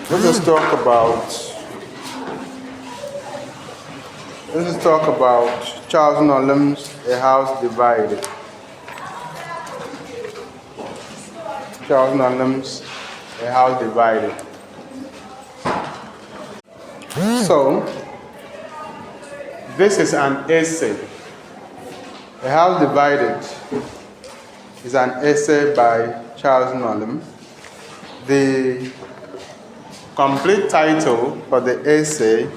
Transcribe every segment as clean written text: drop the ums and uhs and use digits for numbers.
Let us talk about Charles Nnolim's A House Divided. Charles Nnolim's A House Divided. So, this is an essay. A House Divided is an essay by Charles Nnolim. The complete title for the essay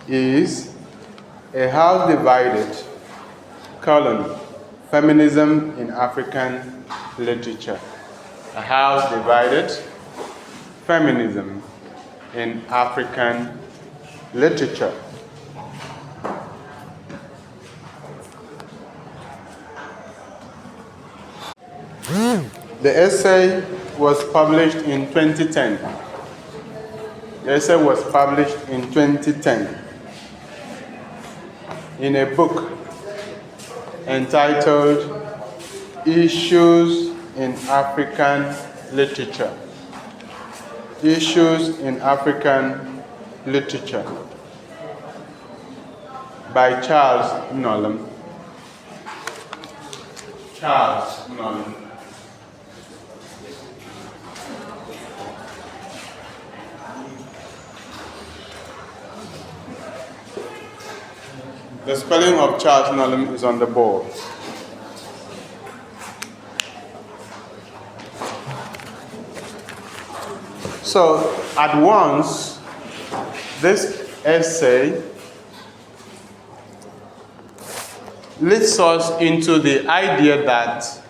is A House Divided, Feminism in African Literature. A House Divided, Feminism in African Literature. The essay was published in 2010. The essay was published in 2010 in a book entitled Issues in African Literature. Issues in African Literature by Charles Nnolim. Charles Nnolim. The spelling of Charles Nnolim is on the board. So, at once, this essay leads us into the idea that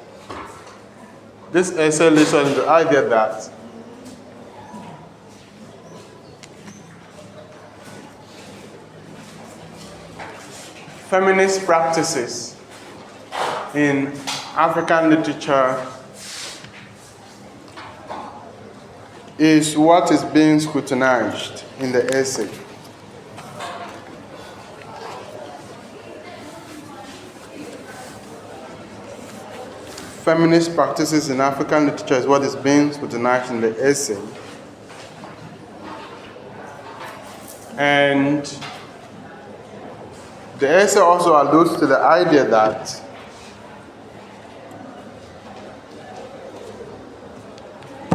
feminist practices in African literature is what is being scrutinized in the essay. Feminist practices in African literature is what is being scrutinized in the essay. And the essay also alludes to the idea that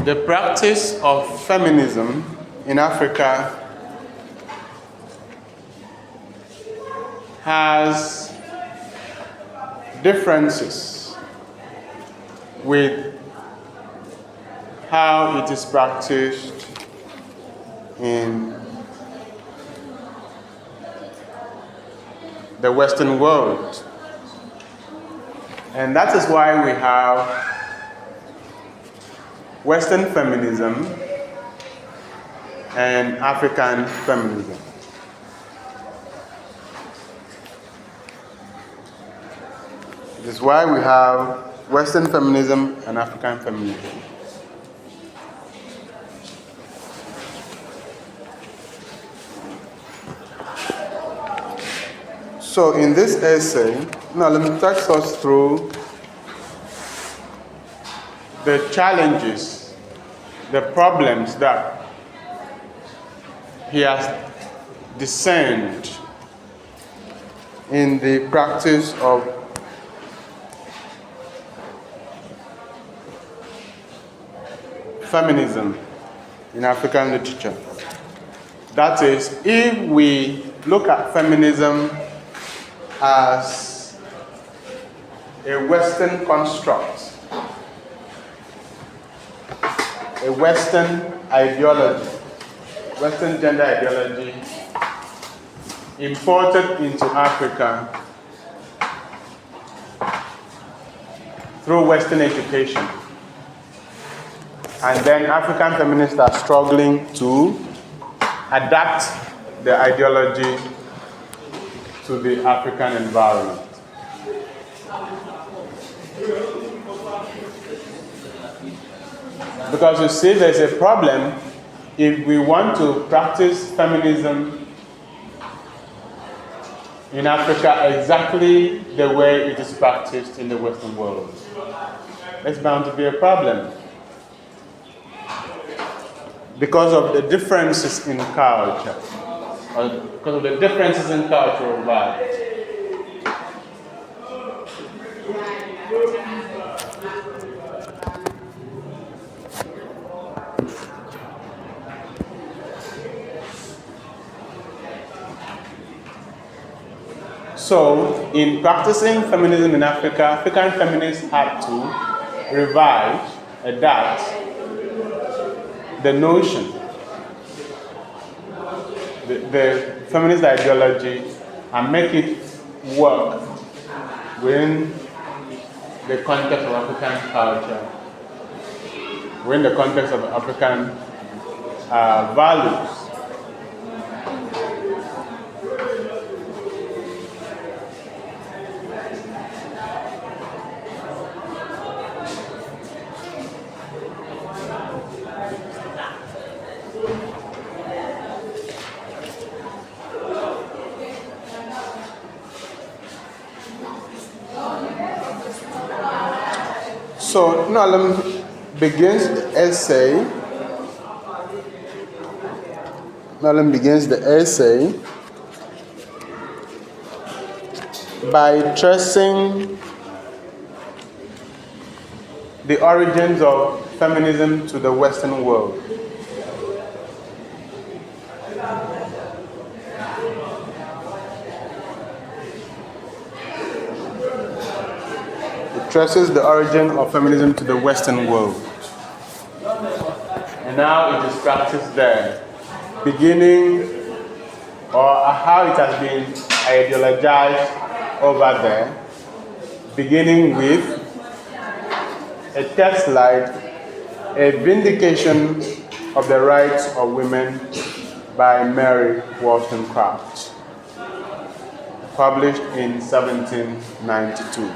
the practice of feminism in Africa has differences with how it is practiced in the Western world. And that is why we have Western feminism and African feminism. This is why we have Western feminism and African feminism. So in this essay, Nnolim takes us through the challenges, the problems that he has discerned in the practice of feminism in African literature. That is, if we look at feminism as a Western construct, a Western ideology, Western gender ideology imported into Africa through Western education. And then African feminists are struggling to adapt the ideology to the African environment. Because you see, there's a problem if we want to practice feminism in Africa exactly the way it is practiced in the Western world. It's bound to be a problem. because of the differences in culture, or because of the differences in cultural values. So, in practicing feminism in Africa, African feminists had to revise, adapt the notion, the feminist ideology, and make it work within the context of African culture, within the context of African values. So Nnolim begins the essay. By tracing the origins of feminism to the Western world. It traces the origin of feminism to the Western world. And now it is practiced there, beginning, or how it has been ideologized over there, beginning with a text like A Vindication of the Rights of Women by Mary Wollstonecraft, published in 1792,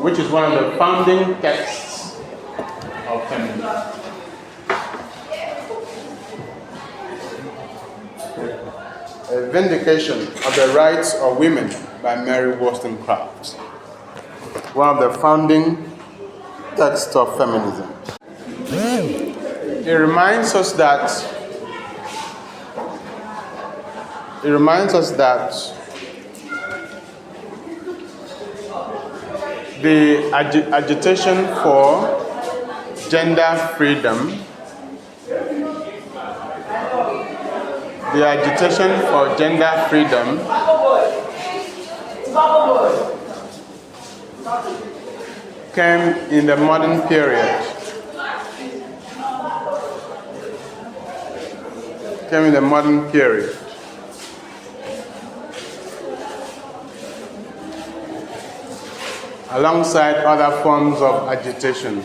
which is one of the founding texts of feminism. A Vindication of the Rights of Women by Mary Wollstonecraft, one of the founding texts of feminism. It reminds us that the agitation for gender freedom, came in the modern period. Alongside other forms of agitation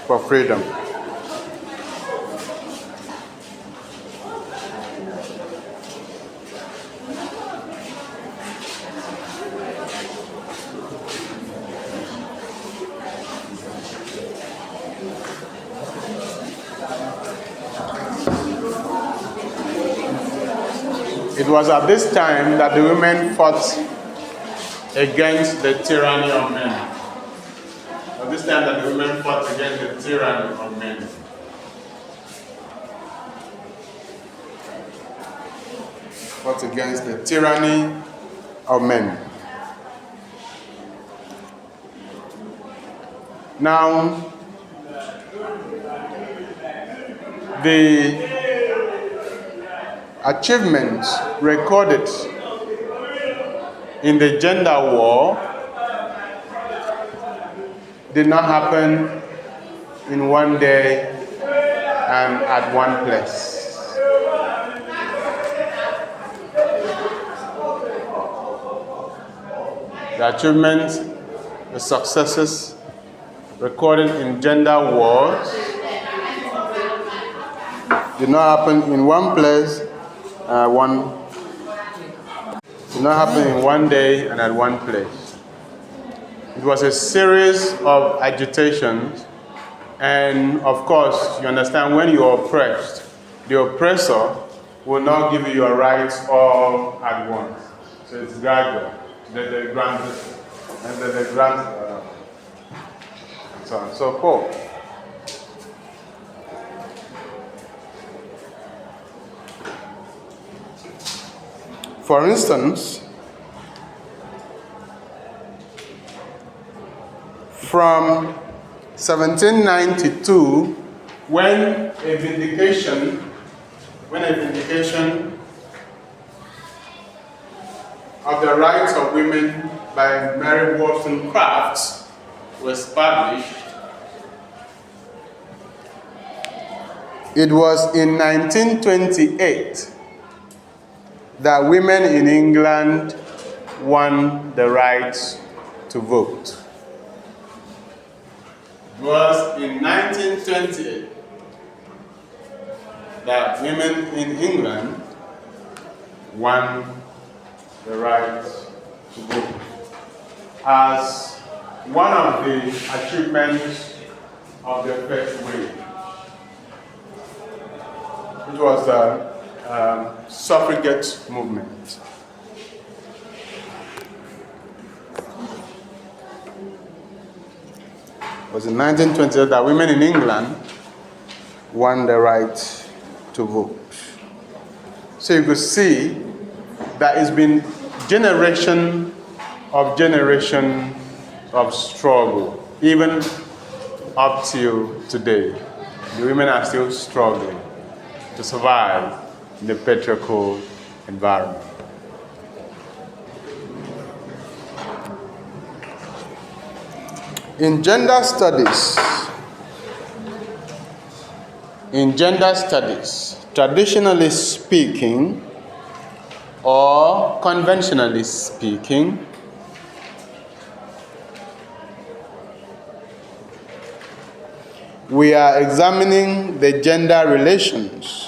for freedom. It was at this time that the women fought against the tyranny of men. At this time that the women fought against the tyranny of men. Fought against the tyranny of men. Now, the achievements recorded in the gender war did not happen in one day and at one place. The achievements, the successes recorded in gender wars did not happen in one place did not happen in one day and at one place. It was a series of agitations, and of course, you understand, when you are oppressed, the oppressor will not give you your rights all at once. So it's gradual. The grant, and so on and so forth. For instance, from 1792, when a vindication of the rights of women by Mary Wollstonecraft was published, it was in 1928 that women in England won the right to vote. It was in 1928 that women in England won the right to vote as one of the achievements of the first wave. It was the suffragette movement. It was in 1928 that women in England won the right to vote. So you could see that it's been generation of struggle, even up till today. The women are still struggling to survive in the patriarchal environment. In gender studies, traditionally speaking, or conventionally speaking, we are examining the gender relations,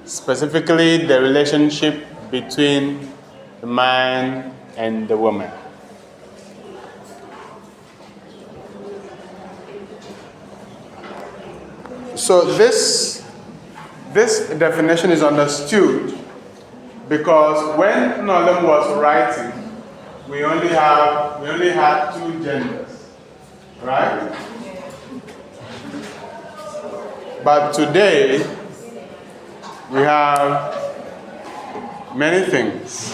specifically the relationship between the man and the woman. So this definition is understood because when Nnolim was writing, we only had two genders, right? But today we have many things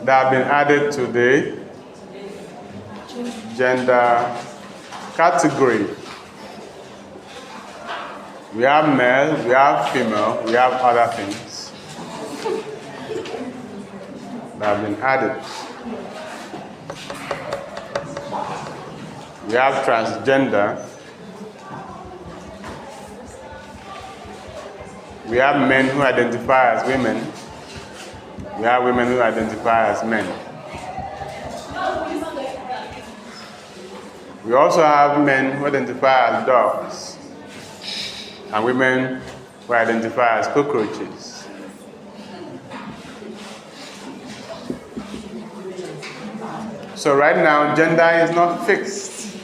that have been added to the gender category. We have male, we have female, we have other things that have been added. We have transgender. We have men who identify as women. We have women who identify as men. We also have men who identify as dogs and women who identify as cockroaches. So right now, gender is not fixed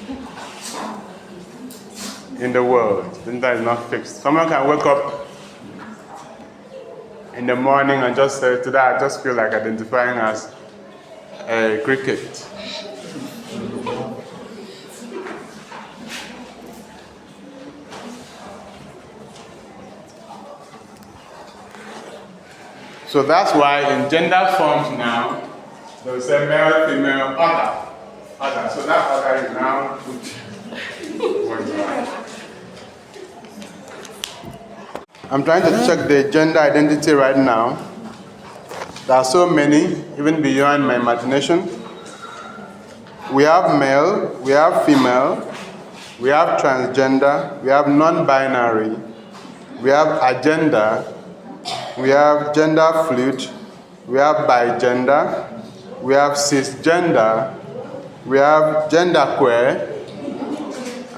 in the world. Gender is not fixed. Someone can wake up in the morning and just say, today I just feel like identifying as a cricket. So that's why in gender forms now, they'll say male, female, other. So that other is now I'm trying to check the gender identity right now. There are so many, even beyond my imagination. We have male, we have female, we have transgender, we have non-binary, we have agender, we have gender fluid, we have bigender, we have cisgender, we have genderqueer,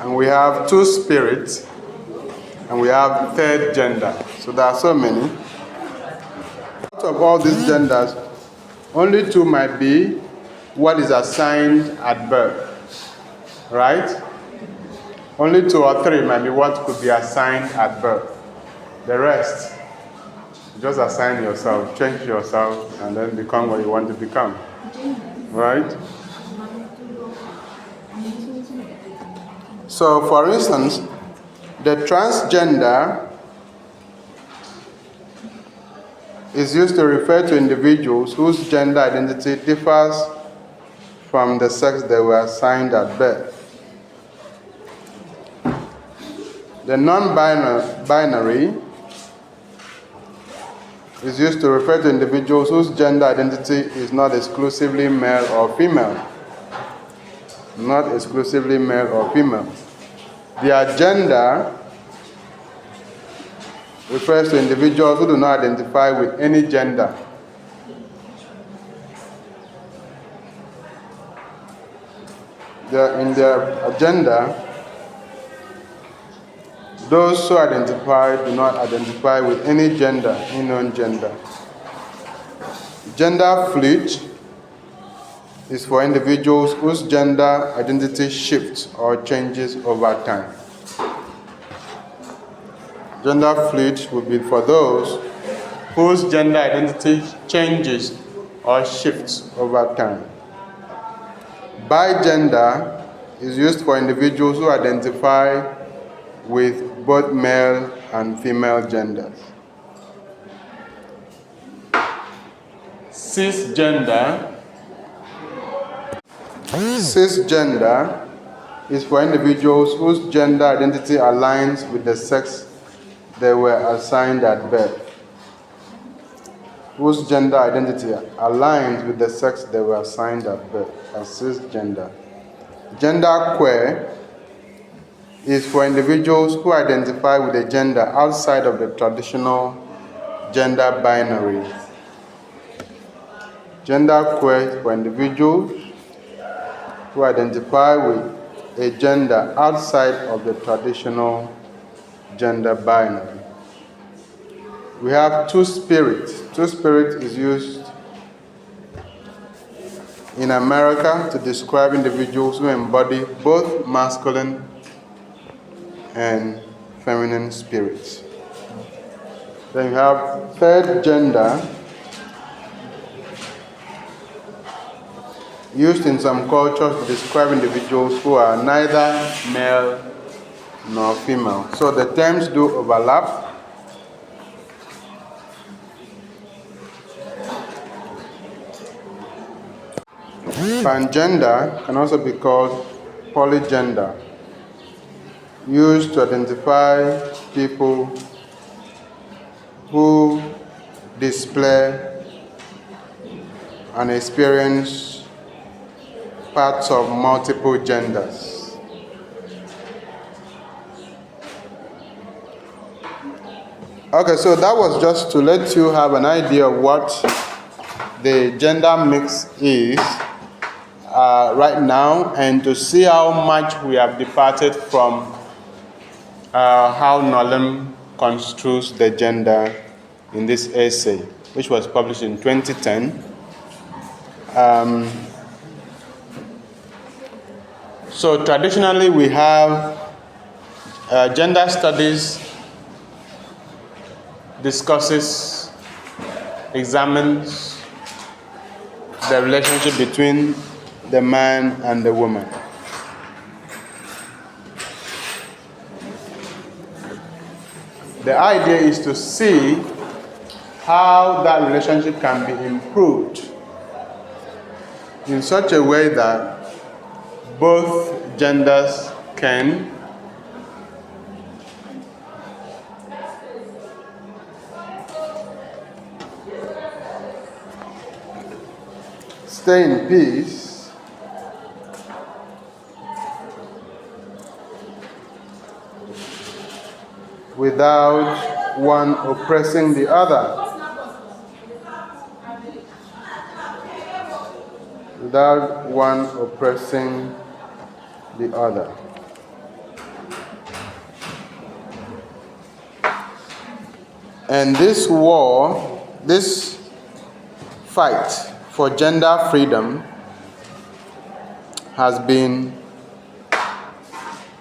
and we have two-spirit, and we have third gender. So there are so many. Out of all these genders, only two might be what is assigned at birth, right? Only two or three might be what could be assigned at birth. The rest, you just assign yourself, change yourself, and then become what you want to become, right? So, for instance, the transgender is used to refer to individuals whose gender identity differs from the sex they were assigned at birth. The non-binary is used to refer to individuals whose gender identity is not exclusively male or female. Not exclusively male or female. Their gender refers to individuals who do not identify with any gender. In their agenda, those who identify do not identify with any gender, any known gender. Gender fluid is for individuals whose gender identity shifts or changes over time. Gender fluid would be for those whose gender identity changes or shifts over time. Bigender is used for individuals who identify with both male and female genders. Cisgender is for individuals whose gender identity aligns with the sex they were assigned at birth. Whose gender identity aligns with the sex they were assigned at birth, as cisgender. Genderqueer is for individuals who identify with a gender outside of the traditional gender binary. Genderqueer is for individuals who identify with a gender outside of the traditional gender binary. We have two-spirit. Two-spirit is used in America to describe individuals who embody both masculine and feminine spirits. Then you have third gender, used in some cultures to describe individuals who are neither male nor female. So the terms do overlap. Pangender can also be called polygender, used to identify people who display and experience parts of multiple genders. Okay, so that was just to let you have an idea of what the gender mix is right now, and to see how much we have departed from how Nnolim construes the gender in this essay, which was published in 2010. So traditionally we have gender studies discusses, examines the relationship between the man and the woman. The idea is to see how that relationship can be improved in such a way that both genders can stay in peace without one oppressing the other. Without one oppressing the other. And this war, this fight for gender freedom has been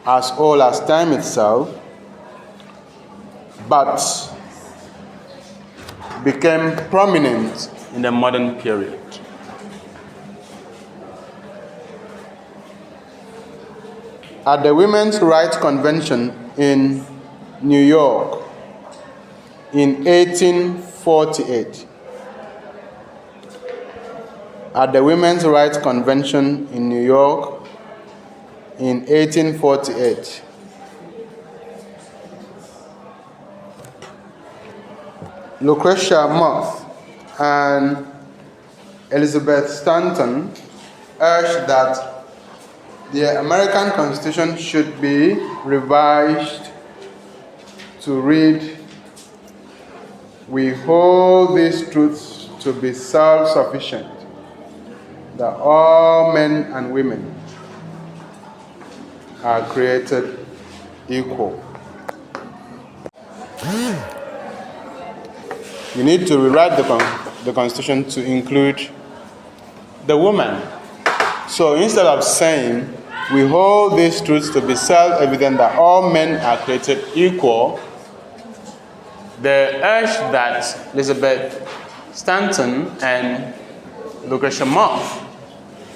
as old as time itself, but became prominent in the modern period. At the Women's Rights Convention in New York in 1848, at the Women's Rights Convention in New York in 1848. Lucretia Mott and Elizabeth Stanton urged that the American Constitution should be revised to read, "We hold these truths to be self-sufficient, that all men and women are created equal." You need to rewrite the Constitution to include the woman. So instead of saying, "We hold these truths to be self-evident that all men are created equal," they urged that Elizabeth Stanton and Lucretia Mott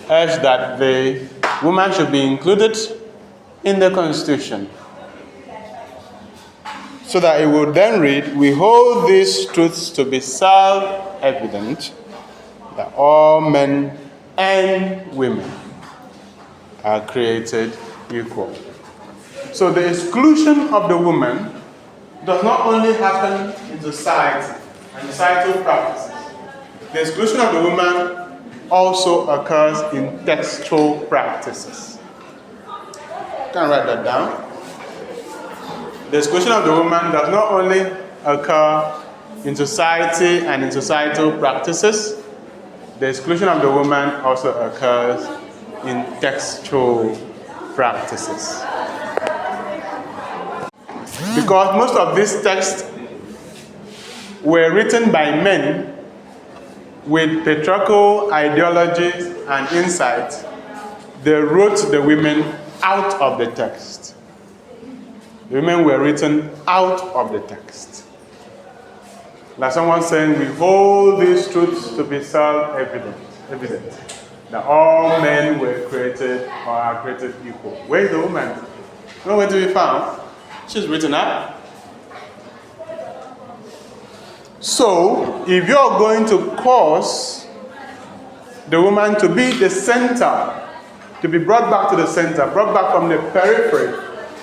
urged that the woman should be included in the Constitution, so that it would then read, "We hold these truths to be self-evident that all men and women are created equal." So the exclusion of the woman does not only happen in society and societal practices. The exclusion of the woman also occurs in textual practices. You can write that down. The exclusion of the woman does not only occur in society and in societal practices, the exclusion of the woman also occurs in textual practices. Because most of these texts were written by men with patriarchal ideologies and insights, they wrote the women out of the text. The women were written out of the text. Like someone saying, "We hold these truths to be self-evident, that all men were created or are created equal." Where is the woman? Nowhere to be found. She's written out. So, if you're going to cause the woman to be the center, to be brought back to the center, brought back from the periphery,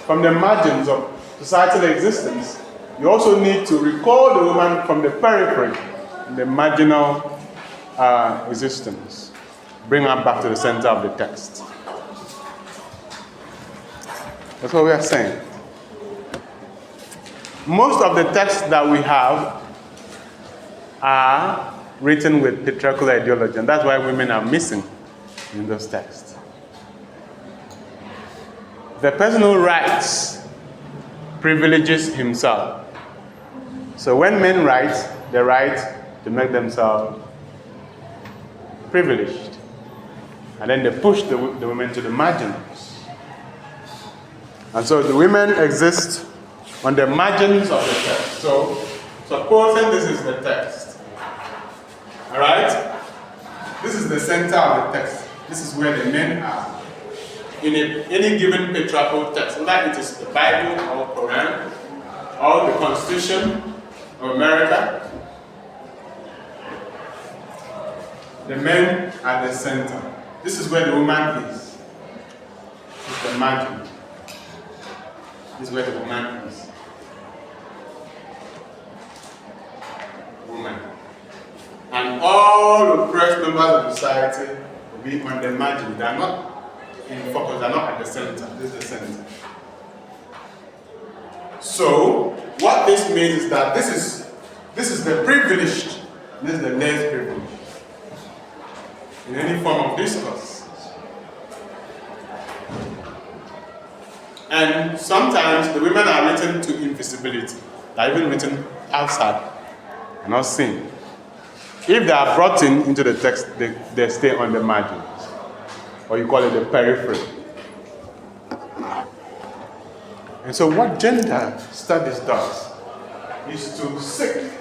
from the margins of societal existence, you also need to recall the woman from the periphery, the marginal existence. Bring her back to the center of the text. That's what we are saying. Most of the texts that we have are written with patriarchal ideology, and that's why women are missing in those texts. The person who writes privileges himself. So when men write, they write to make themselves privileged. And then they push the women to the margins. And so the women exist on the margins of the text. So supposing this is the text. All right? This is the center of the text. This is where the men are. In any given patriarchal text, whether it is the Bible or Quran or the Constitution of America, the men are the center. This is where the woman is. It's the margin. This is where the woman is. Woman. And all oppressed members of society will be on the margin. They are not in focus, they are not at the center. This is the center. So, what this means is that this is the privileged, this is the less privileged. In any form of discourse. And sometimes the women are written to invisibility. They are even written outside and not seen. If they are brought into the text, they stay on the margins. Or you call it the periphery. And so what gender studies does is to seek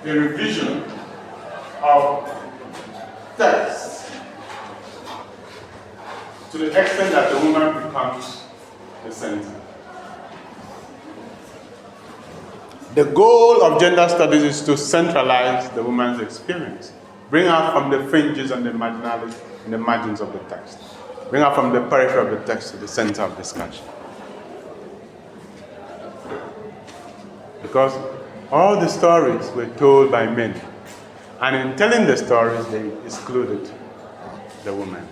the revision of text to the extent that the woman becomes the center. The goal of gender studies is to centralize the woman's experience. Bring out from the fringes and the margins of the text. Bring out from the periphery of the text to the center of discussion. Because all the stories were told by men. And in telling the stories, they excluded the woman.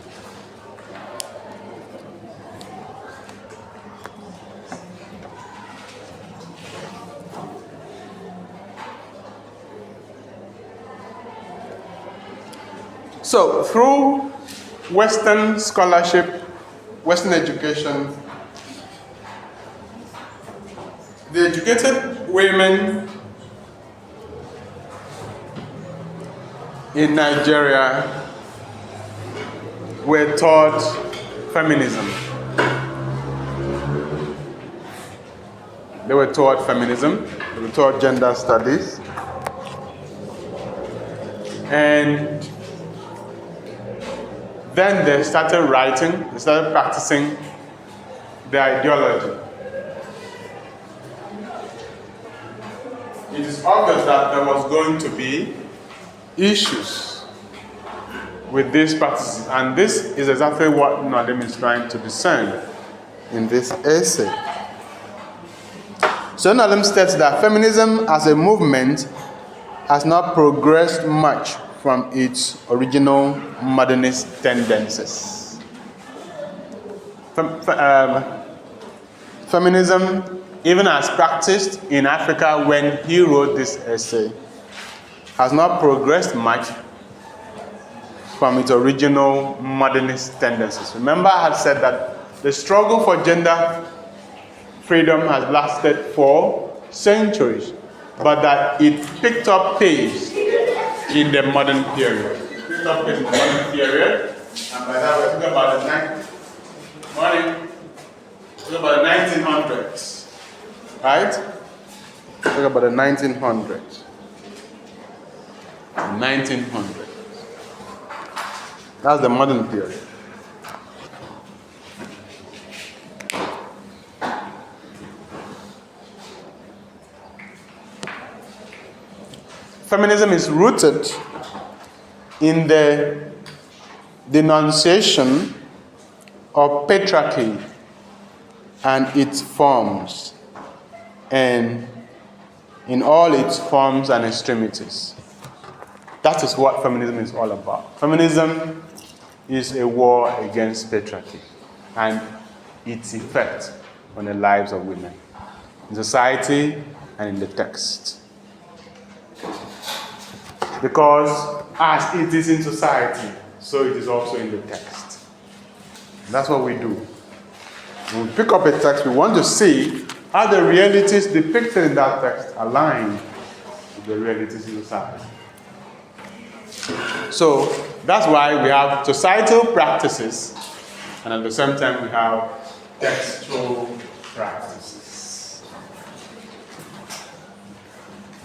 So, through Western scholarship, Western education, the educated women in Nigeria were taught feminism. They were taught feminism, they were taught gender studies, and then they started writing, they started practicing their ideology. It is obvious that there was going to be issues with these practices, and this is exactly what Nnolim is trying to discern in this essay. So Nnolim states that feminism as a movement has not progressed much from its original modernist tendencies. Feminism, even as practiced in Africa when he wrote this essay, has not progressed much from its original modernist tendencies. Remember, I had said that the struggle for gender freedom has lasted for centuries, but that it picked up pace in the modern period. Picked up pace in the modern period, and by that we're talking about the 1900s, right? Talk about the 1900s. 1900. That's the modern period. Feminism is rooted in the denunciation of patriarchy and its forms, and in all its forms and extremities. That is what feminism is all about. Feminism is a war against patriarchy and its effect on the lives of women in society and in the text. Because as it is in society, so it is also in the text. And that's what we do. When we pick up a text, we want to see how the realities depicted in that text align with the realities in society. So that's why we have societal practices, and at the same time we have textual practices.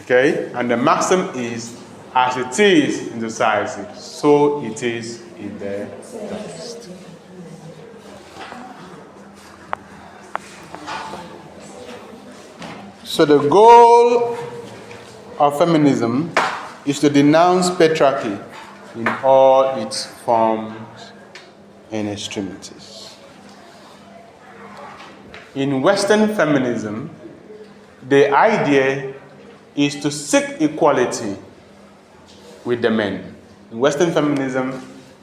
Okay? And the maxim is, as it is in society, so it is in the text. So the goal of feminism is to denounce patriarchy in all its forms and extremities. In Western feminism, the idea is to seek equality with the men. In Western feminism,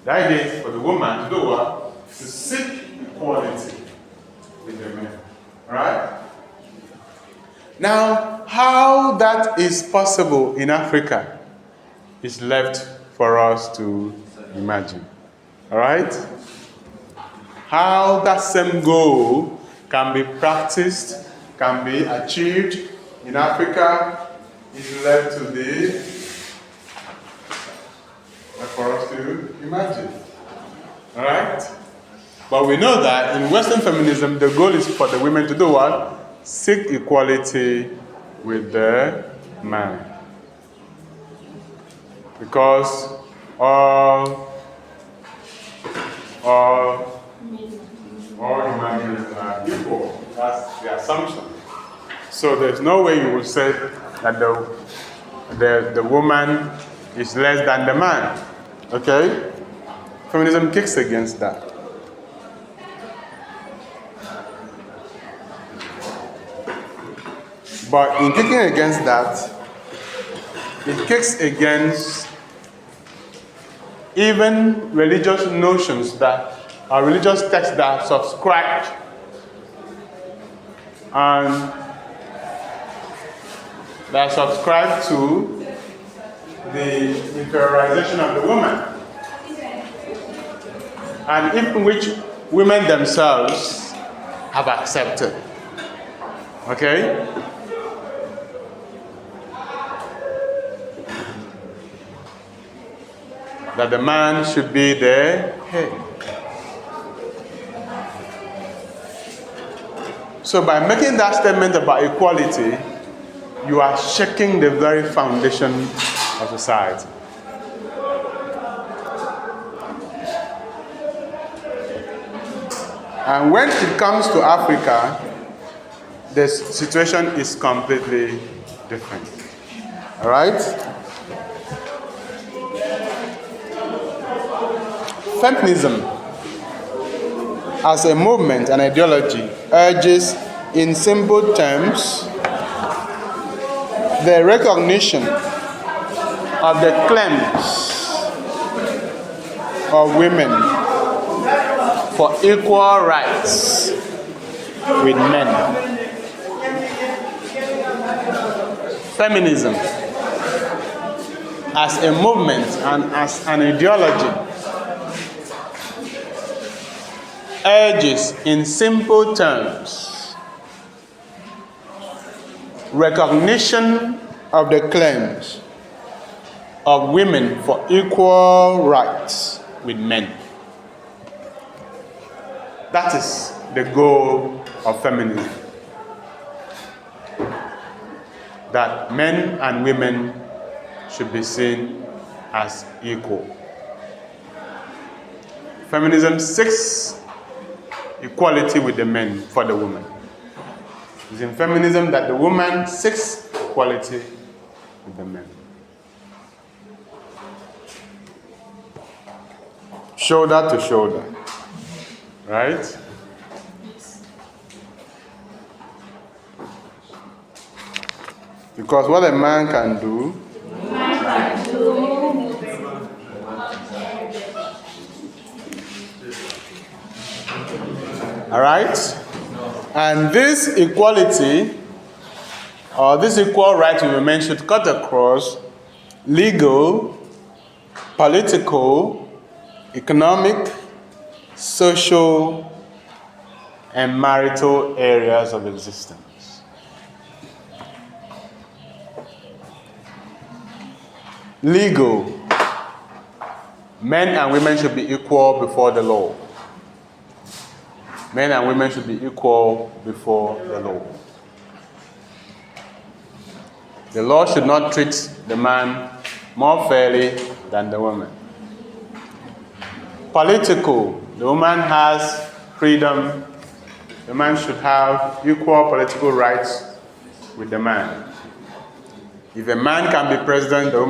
the idea is for the woman to do what? To seek equality with the men. Alright? Now, how that is possible in Africa is left for us to imagine. Alright? How that same goal can be practiced, can be achieved in Africa is left to be for us to imagine. Alright? But we know that in Western feminism, the goal is for the women to do what? Seek equality with the man. Because all human beings are equal. That's the assumption. So there's no way you will say that the woman is less than the man. Okay? Feminism kicks against that. But in kicking against that, it kicks against even religious notions that are religious texts that subscribe and that subscribe to the interiorization of the woman, and in which women themselves have accepted. Okay? That the man should be the head. So by making that statement about equality, you are shaking the very foundation of society. And when it comes to Africa, the situation is completely different. All right? Feminism, as a movement and ideology, urges, in simple terms, the recognition of the claims of women for equal rights with men. Feminism, as a movement and as an ideology, urges, in simple terms, recognition of the claims of women for equal rights with men. That is the goal of feminism. That men and women should be seen as equal. Feminism seeks equality with the men for the woman. It's in feminism that the woman seeks equality with the men. Shoulder to shoulder. Right? Because what a man can do, all right? And this equality, or this equal right to women, should cut across legal, political, economic, social, and marital areas of existence. Legal. Men and women should be equal before the law. Men and women should be equal before the law. The law should not treat the man more fairly than the woman. Political. The woman has freedom. The man should have equal political rights with the man. If a man can be president, the woman